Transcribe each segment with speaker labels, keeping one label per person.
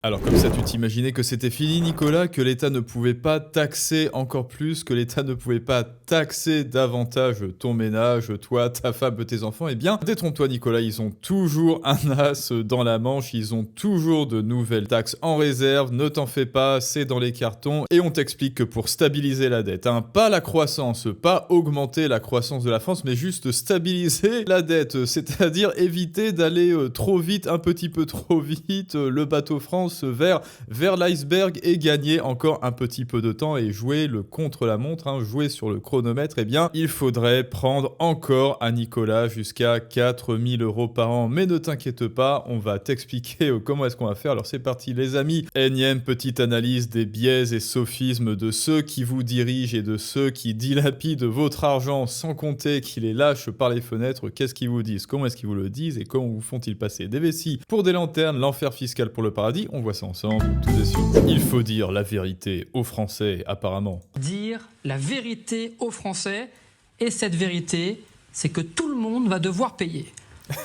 Speaker 1: Alors comme ça, tu t'imaginais que c'était fini, Nicolas, que l'État ne pouvait pas taxer encore plus, que l'État ne pouvait pas taxer davantage ton ménage, toi, ta femme, tes enfants. Eh bien, détrompe-toi, Nicolas, ils ont toujours un as dans la manche, ils ont toujours de nouvelles taxes en réserve, ne t'en fais pas, c'est dans les cartons. Et on t'explique que pour stabiliser la dette, hein, pas la croissance, pas augmenter la croissance de la France, mais juste stabiliser la dette, c'est-à-dire éviter d'aller trop vite, un petit peu trop vite, le bateau France vers l'iceberg et gagner encore un petit peu de temps et jouer le contre-la-montre, hein, jouer sur le chronomètre, eh bien, il faudrait prendre encore à Nicolas jusqu'à 4 000 € par an. Mais ne t'inquiète pas, on va t'expliquer comment est-ce qu'on va faire. Alors c'est parti les amis, énième petite analyse des biais et sophismes de ceux qui vous dirigent et de ceux qui dilapident votre argent sans compter qu'ils les lâchent par les fenêtres. Qu'est-ce qu'ils vous disent? Comment est-ce qu'ils vous le disent? Et comment vous font-ils passer des vessies pour des lanternes, l'enfer fiscal pour le paradis? On voit ça ensemble tout de suite. Il faut dire la vérité aux Français, apparemment.
Speaker 2: Dire la vérité aux Français, et cette vérité, c'est que tout le monde va devoir payer.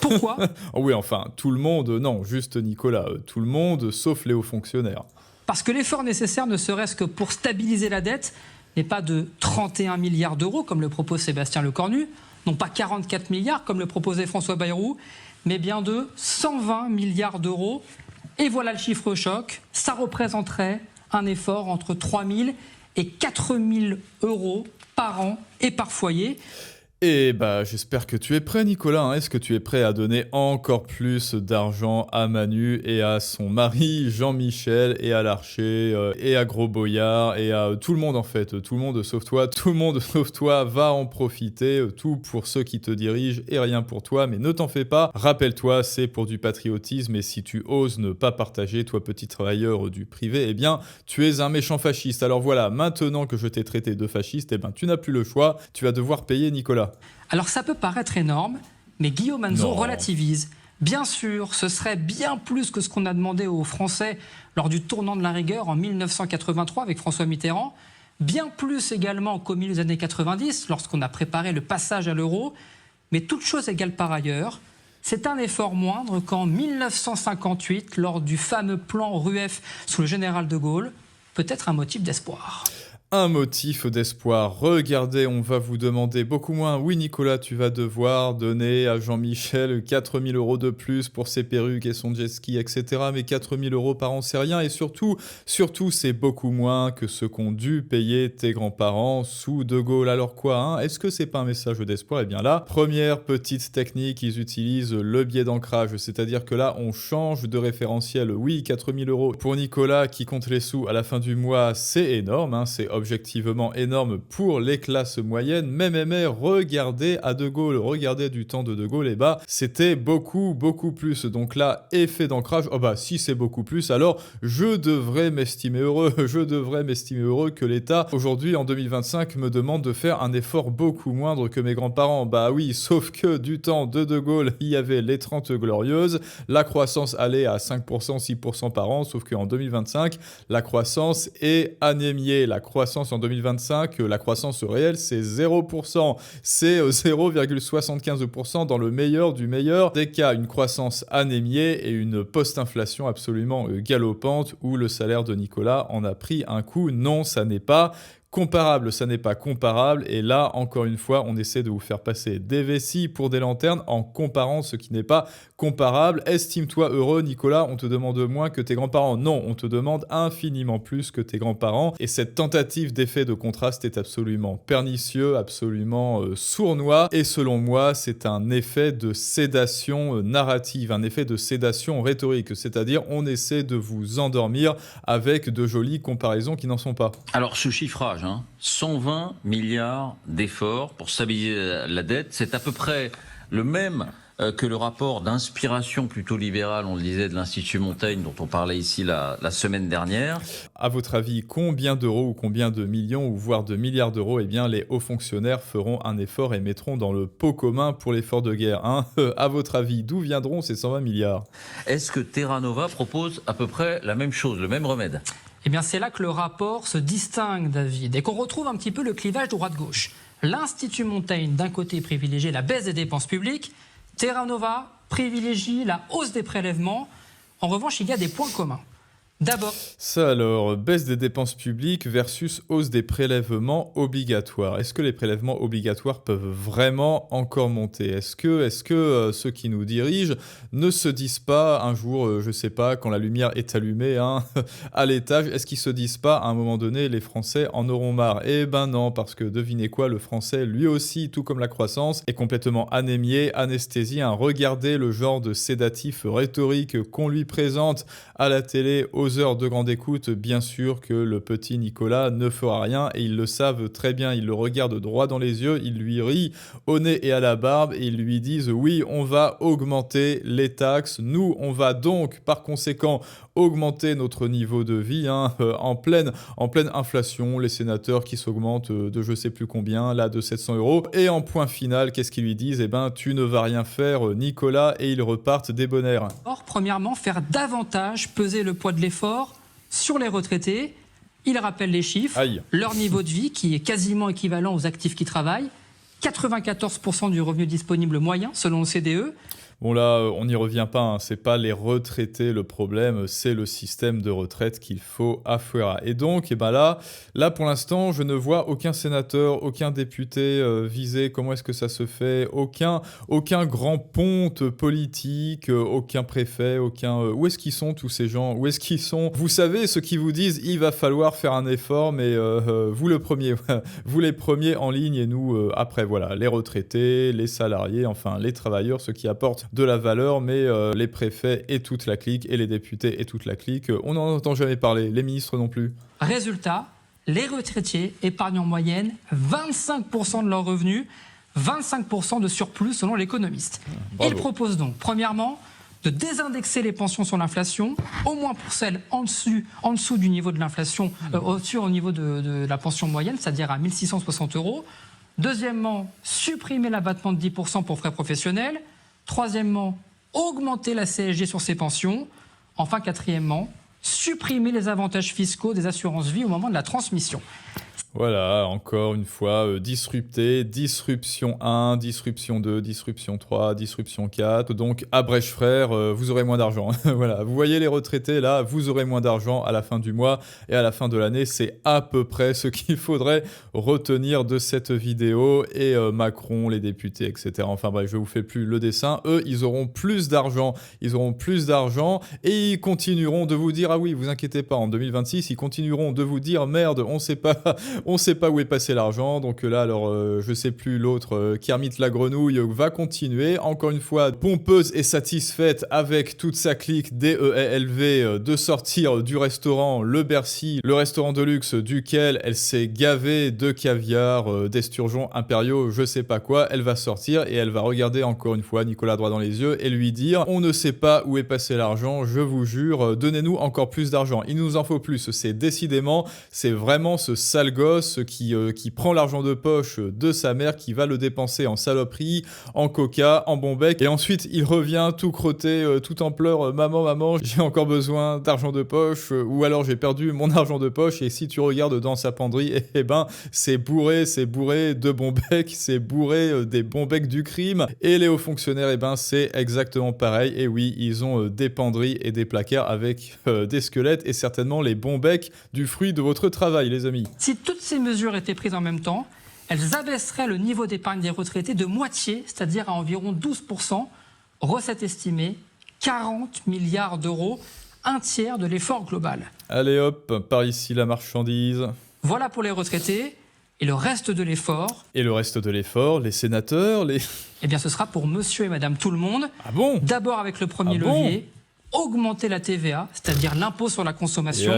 Speaker 2: Pourquoi?
Speaker 1: Oh oui, enfin, tout le monde, non, juste Nicolas, tout le monde, sauf les hauts fonctionnaires.
Speaker 2: Parce que l'effort nécessaire, ne serait-ce que pour stabiliser la dette, n'est pas de 31 milliards d'euros, comme le propose Sébastien Lecornu, non pas 44 milliards, comme le proposait François Bayrou, mais bien de 120 milliards d'euros. Et voilà le chiffre choc, ça représenterait un effort entre 3 000 et 4 000 € par an et par foyer.
Speaker 1: Et bah j'espère que tu es prêt Nicolas, hein. Est-ce que tu es prêt à donner encore plus d'argent à Manu et à son mari Jean-Michel et à Larcher et à Gros Boyard et à tout le monde en fait, tout le monde sauf toi, tout le monde sauf toi va en profiter, tout pour ceux qui te dirigent et rien pour toi, mais ne t'en fais pas, rappelle-toi c'est pour du patriotisme et si tu oses ne pas partager, toi petit travailleur du privé, eh bien tu es un méchant fasciste. Alors voilà, maintenant que je t'ai traité de fasciste, eh ben tu n'as plus le choix, tu vas devoir payer Nicolas.
Speaker 2: Alors ça peut paraître énorme, mais Guillaume Anzo
Speaker 1: Non.
Speaker 2: relativise. Bien sûr, ce serait bien plus que ce qu'on a demandé aux Français lors du tournant de la rigueur en 1983 avec François Mitterrand, bien plus également qu'au milieu des années 90 lorsqu'on a préparé le passage à l'euro, mais toute chose égale par ailleurs, c'est un effort moindre qu'en 1958 lors du fameux plan RUEF sous le général de Gaulle, peut-être un motif d'espoir.
Speaker 1: Un motif d'espoir. Regardez, on va vous demander beaucoup moins. Oui, Nicolas, tu vas devoir donner à Jean-Michel 4 000 € de plus pour ses perruques et son jet ski, etc. Mais 4 000 € par an, c'est rien. Et surtout, c'est beaucoup moins que ce qu'ont dû payer tes grands-parents sous De Gaulle. Alors quoi, hein? Est-ce que c'est pas un message d'espoir? Eh bien là, première petite technique, ils utilisent le biais d'ancrage. C'est-à-dire que là, on change de référentiel. Oui, 4 000 € pour Nicolas qui compte les sous à la fin du mois, c'est énorme, hein, c'est objectivement énorme pour les classes moyennes, mais regardez à De Gaulle, regardez du temps de Gaulle, et bah c'était beaucoup plus. Donc là, effet d'ancrage, oh bah si c'est beaucoup plus, alors je devrais m'estimer heureux, que l'État, aujourd'hui en 2025, me demande de faire un effort beaucoup moindre que mes grands-parents. Bah oui, sauf que du temps de Gaulle, il y avait les 30 glorieuses, la croissance allait à 5%, 6% par an, sauf qu'en 2025, la croissance est anémiée. La croissance en 2025, la croissance réelle, c'est 0%. C'est 0,75% dans le meilleur du meilleur des cas. Une croissance anémiée et une post-inflation absolument galopante où le salaire de Nicolas en a pris un coup. Non, ça n'est pas comparable, ça n'est pas comparable. Et là, encore une fois, on essaie de vous faire passer des vessies pour des lanternes en comparant ce qui n'est pas comparable. Estime-toi heureux, Nicolas, on te demande moins que tes grands-parents. Non, on te demande infiniment plus que tes grands-parents. Et cette tentative d'effet de contraste est absolument pernicieux, absolument sournois. Et selon moi, c'est un effet de sédation narrative, un effet de sédation rhétorique. C'est-à-dire, on essaie de vous endormir avec de jolies comparaisons qui n'en sont pas.
Speaker 3: Alors, ce chiffrage, 120 milliards d'efforts pour stabiliser la dette, c'est à peu près le même que le rapport d'inspiration plutôt libérale, on le disait, de l'Institut Montaigne, dont on parlait ici la semaine dernière.
Speaker 1: À votre avis, combien d'euros ou combien de millions ou voire de milliards d'euros, eh bien, les hauts fonctionnaires feront un effort et mettront dans le pot commun pour l'effort de guerre, hein? À votre avis, d'où viendront ces 120 milliards?
Speaker 3: Est-ce que Terra Nova propose à peu près la même chose, le même remède?
Speaker 2: Eh bien, c'est là que le rapport se distingue, David, et qu'on retrouve un petit peu le clivage droite-gauche. L'Institut Montaigne, d'un côté, privilégie la baisse des dépenses publiques, Terra Nova privilégie la hausse des prélèvements. En revanche, il y a des points communs. D'abord,
Speaker 1: Ça alors, baisse des dépenses publiques versus hausse des prélèvements obligatoires. Est-ce que les prélèvements obligatoires peuvent vraiment encore monter? Est-ce que ceux qui nous dirigent ne se disent pas un jour, je sais pas, quand la lumière est allumée hein, à l'étage, est-ce qu'ils se disent pas à un moment donné, les Français en auront marre? Eh ben non, parce que devinez quoi, le Français, lui aussi, tout comme la croissance, est complètement anémié, anesthésié. Hein. Regardez le genre de sédatif rhétorique qu'on lui présente à la télé aux heures de grande écoute, bien sûr que le petit Nicolas ne fera rien et ils le savent très bien. Ils le regardent droit dans les yeux, ils lui rient au nez et à la barbe et ils lui disent oui, on va augmenter les taxes. Nous, on va donc par conséquent augmenter notre niveau de vie hein, en pleine inflation. Les sénateurs qui s'augmentent de je sais plus combien, là de 700 euros. Et en point final, qu'est-ce qu'ils lui disent? Eh ben, tu ne vas rien faire, Nicolas, et ils repartent débonnaires.
Speaker 2: premièrement, faire davantage peser le poids de l'effort sur les retraités. Il rappelle les chiffres,
Speaker 1: Aïe.
Speaker 2: leur niveau de vie qui est quasiment équivalent aux actifs qui travaillent, 94% du revenu disponible moyen selon le CDE.
Speaker 1: Bon là, on n'y revient pas, hein. C'est pas les retraités le problème, c'est le système de retraite qu'il faut affouer. Et donc, eh ben là pour l'instant, je ne vois aucun sénateur, aucun député visé. Comment est-ce que ça se fait? Aucun grand ponte politique, aucun préfet, où est-ce qu'ils sont tous ces gens? Où est-ce qu'ils sont? Vous savez, ceux qui vous disent il va falloir faire un effort, mais vous le premier, vous les premiers en ligne et nous après. Voilà, les retraités, les salariés, enfin les travailleurs, ceux qui apportent de la valeur, mais les préfets et toute la clique, et les députés et toute la clique, on n'en entend jamais parler, les ministres non plus.
Speaker 2: Résultat, les retraités épargnent en moyenne 25% de leurs revenus, 25% de surplus selon l'économiste.
Speaker 1: Bravo.
Speaker 2: Il propose donc, premièrement, de désindexer les pensions sur l'inflation, au moins pour celles en dessous du niveau de l'inflation, au-dessus au niveau de la pension moyenne, c'est-à-dire à 1660 euros. Deuxièmement, supprimer l'abattement de 10% pour frais professionnels. Troisièmement, augmenter la CSG sur ces pensions. Enfin, quatrièmement, supprimer les avantages fiscaux des assurances vie au moment de la transmission.
Speaker 1: Voilà, encore une fois, disrupté, disruption 1, disruption 2, disruption 3, disruption 4. Donc, à Brèche Frères, vous aurez moins d'argent. Voilà, vous voyez les retraités, là, vous aurez moins d'argent à la fin du mois et à la fin de l'année. C'est à peu près ce qu'il faudrait retenir de cette vidéo. Et Macron, les députés, etc. Enfin bref, je vous fais plus le dessin. Eux, ils auront plus d'argent. Ils auront plus d'argent et ils continueront de vous dire, ah oui, vous inquiétez pas, en 2026, ils continueront de vous dire, merde, on sait pas où est passé l'argent, donc là, alors, je sais plus, l'autre, Kermit la grenouille, va continuer, encore une fois, pompeuse et satisfaite avec toute sa clique DELV, de sortir du restaurant Le Bercy, le restaurant de luxe duquel elle s'est gavée de caviar, d'esturgeons impériaux, je sais pas quoi. Elle va sortir et elle va regarder encore une fois Nicolas droit dans les yeux et lui dire « On ne sait pas où est passé l'argent, je vous jure, donnez-nous encore plus d'argent. Il nous en faut plus. » C'est décidément, c'est vraiment ce sale gosse qui prend l'argent de poche de sa mère, qui va le dépenser en saloperie, en coca, en bon bec, et ensuite il revient tout crotté, tout en pleurs, maman, j'ai encore besoin d'argent de poche, ou alors j'ai perdu mon argent de poche, et si tu regardes dans sa penderie, eh ben c'est bourré de bons becs, c'est bourré des bons becs du crime, et les hauts fonctionnaires, eh ben c'est exactement pareil, et oui, ils ont des penderies et des placards avec des squelettes, et certainement les bons becs du fruit de votre travail, les amis.
Speaker 2: Si toutes ces mesures étaient prises en même temps, elles abaisseraient le niveau d'épargne des retraités de moitié, c'est-à-dire à environ 12%, recette estimée 40 milliards d'euros, un tiers de l'effort global.
Speaker 1: Allez hop, par ici la marchandise.
Speaker 2: Voilà pour les retraités. Et le reste de l'effort?
Speaker 1: Et le reste de l'effort, les sénateurs,
Speaker 2: Eh bien, ce sera pour monsieur et madame tout le monde.
Speaker 1: Ah bon?
Speaker 2: D'abord avec le premier levier, augmenter la TVA, c'est-à-dire l'impôt sur la consommation,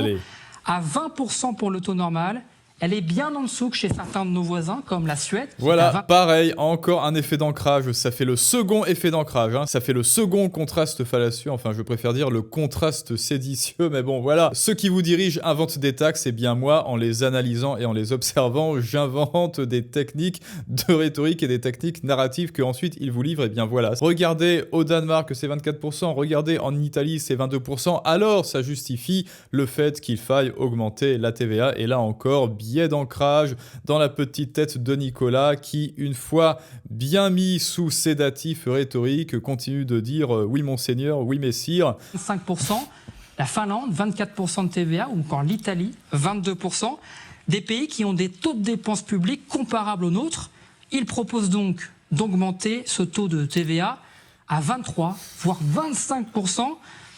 Speaker 2: à 20% pour le taux normal. Elle est bien en dessous que chez certains de nos voisins, comme la Suède.
Speaker 1: Voilà, pareil, encore un effet d'ancrage. Ça fait le second effet d'ancrage. Hein. Ça fait le second contraste fallacieux. Enfin, je préfère dire le contraste séditieux. Mais bon, voilà. Ceux qui vous dirigent inventent des taxes. Et bien moi, en les analysant et en les observant, j'invente des techniques de rhétorique et des techniques narratives que ensuite ils vous livrent. Et bien voilà. Regardez au Danemark, c'est 24%. Regardez en Italie, c'est 22%. Alors, ça justifie le fait qu'il faille augmenter la TVA. Et là encore, biais d'ancrage dans la petite tête de Nicolas qui, une fois bien mis sous sédatif rhétorique, continue de dire « Oui, monseigneur, oui, messire ».
Speaker 2: 5%. La Finlande, 24% de TVA, ou encore l'Italie, 22%. Des pays qui ont des taux de dépenses publiques comparables aux nôtres. Ils proposent donc d'augmenter ce taux de TVA à 23, voire 25%,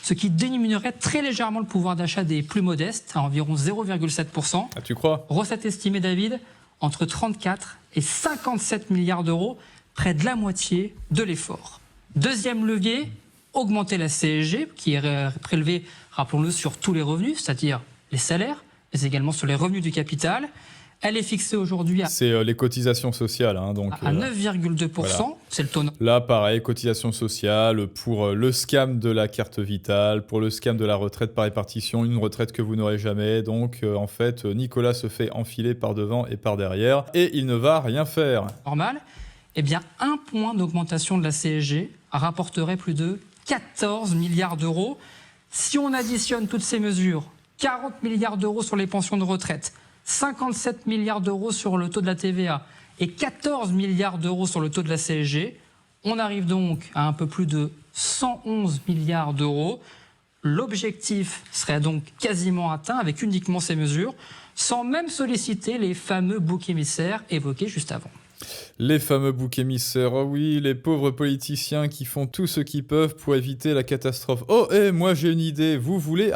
Speaker 2: ce qui diminuerait très légèrement le pouvoir d'achat des plus modestes, à environ 0,7%.
Speaker 1: Ah, tu crois?
Speaker 2: Recette estimée, David, entre 34 et 57 milliards d'euros, près de la moitié de l'effort. Deuxième levier, augmenter la CSG, qui est prélevée, rappelons-le, sur tous les revenus, c'est-à-dire les salaires, mais également sur les revenus du capital. Elle est fixée aujourd'hui
Speaker 1: C'est les cotisations sociales. Donc,
Speaker 2: à 9,2%. Voilà. C'est le taux.
Speaker 1: Là, pareil, cotisations sociales pour le scam de la carte vitale, pour le scam de la retraite par répartition, une retraite que vous n'aurez jamais. Donc, en fait, Nicolas se fait enfiler par devant et par derrière et il ne va rien faire.
Speaker 2: Normal. Eh bien, 1 point d'augmentation de la CSG rapporterait plus de 14 milliards d'euros. Si on additionne toutes ces mesures, 40 milliards d'euros sur les pensions de retraite, 57 milliards d'euros sur le taux de la TVA et 14 milliards d'euros sur le taux de la CSG, on arrive donc à un peu plus de 111 milliards d'euros. L'objectif serait donc quasiment atteint avec uniquement ces mesures, sans même solliciter les fameux boucs émissaires évoqués juste avant.
Speaker 1: Les fameux boucs émissaires, oh oui, les pauvres politiciens qui font tout ce qu'ils peuvent pour éviter la catastrophe. Oh, moi j'ai une idée, vous voulez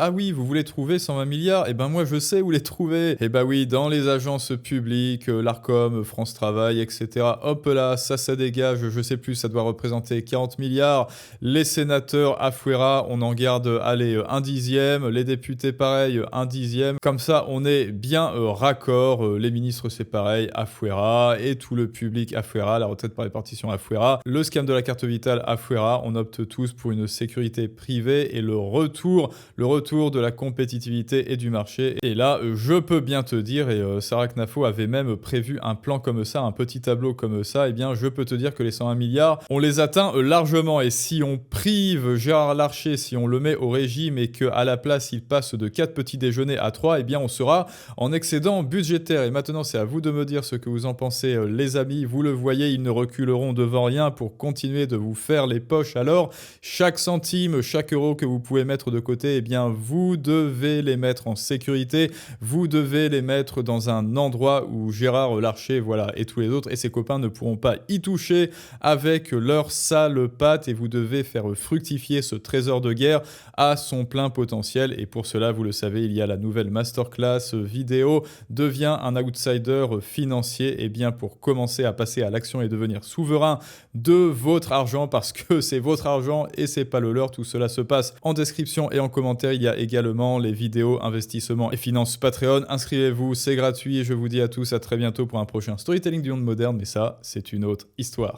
Speaker 1: trouver 120 milliards? Eh ben moi je sais où les trouver. Eh ben oui, dans les agences publiques, l'Arcom, France Travail, etc. Hop là, ça dégage, je sais plus, ça doit représenter 40 milliards. Les sénateurs à Fouera, on en garde, allez, 1/10. Les députés pareil, 1/10. Comme ça, on est bien raccord. Les ministres c'est pareil, à Fouera, et tout le public à Fouera, la retraite par répartition à Fouera, le scam de la carte vitale à Fouera. On opte tous pour une sécurité privée et le retour de la compétitivité et du marché. Et là, je peux bien te dire, et Sarah Knafo avait même prévu un plan comme ça, un petit tableau comme ça, eh bien je peux te dire que les 101 milliards, on les atteint largement. Et si on prive Gérard Larcher, si on le met au régime et qu'à la place il passe de 4 petits déjeuners à 3, eh bien on sera en excédent budgétaire. Et maintenant c'est à vous de me dire ce que vous en pensez, les amis. Vous le voyez, ils ne reculeront devant rien pour continuer de vous faire les poches. Alors, chaque centime, chaque euro que vous pouvez mettre de côté, eh bien, vous devez les mettre en sécurité. Vous devez les mettre dans un endroit où Gérard Larcher, voilà, et tous les autres et ses copains ne pourront pas y toucher avec leurs sales pattes. Et vous devez faire fructifier ce trésor de guerre à son plein potentiel. Et pour cela, vous le savez, il y a la nouvelle masterclass vidéo. Deviens un outsider financier. Et bien, pour commencer à passer à l'action et devenir souverain de votre argent, parce que c'est votre argent et c'est pas le leur. Tout cela se passe en description et en commentaire. Il y a également les vidéos investissement et finances Patreon. Inscrivez-vous, c'est gratuit et je vous dis à tous à très bientôt pour un prochain Storytelling du monde moderne, mais ça, c'est une autre histoire.